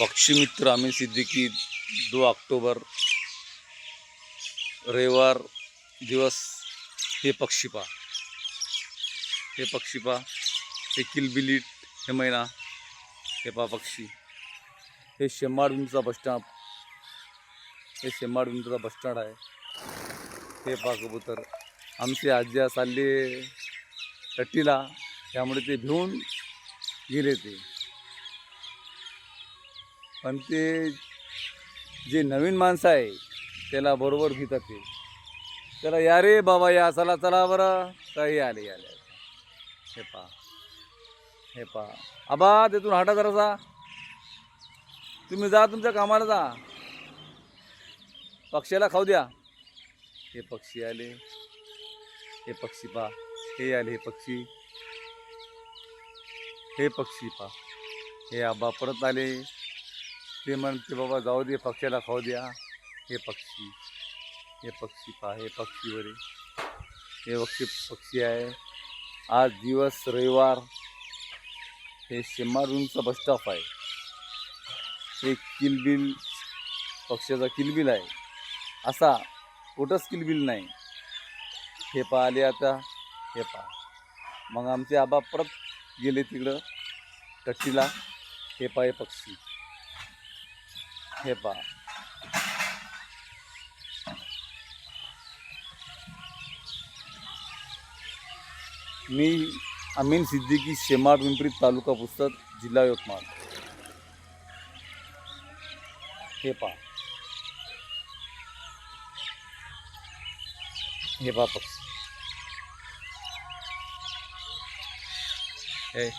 पक्षी मित्र अमीन सिद्दीकी 2 ऑक्टोबर रविवार दिवस। हे पक्षी पहा, हे पक्षी पहा, हे किलबिलीट, हे मैना, हे पहा पक्षी। हे शेमाडविंचचा बस स्टॉप, हे शेमाडविंचचा बस स्टँड आहे। हे पहा कबूतर। आमचे आजी चालले टट्टीला, त्यामुळे ते भिवून गेले ते। पण ते जे नवीन माणसं आहे त्याला बरोबर घेतात ते, त्याला या रे बाबा या, चला चला बरं, काही आले आले। हे पहा, हे पहा आबा, तिथून हटा जरासा, तुम्ही जा तुमच्या कामाला जा, पक्ष्याला खाऊ द्या। हे पक्षी आले, हे पक्षी पहा, हे आले, हे पक्षी, हे पक्षी पहा। हे आबा परत आले, ते म्हणते बाबा जाऊ दे, पक्ष्याला खाऊ द्या। हे पक्षी, हे पक्षी पहा, हे पक्षीवरे, हे पक्षी आहे। आज दिवस रविवार। हे शेमाडविंचचा बस स्टॉप आहे। हे किलबिल पक्ष्याचा किलबिल आहे, असा कुठंच किलबिल नाही। हे पहा आले आता, हे पहा। मग आमचे आबा परत गेले तिकडं टट्टीला। हे पहा, हे पक्षी, हे पहा। मी अमीन सिद्दीकी, शेमाडपिंपरी, तालुका पुसद, जिल्हा यवतमाळ। हे पहा, हे पहा पक्षी, हे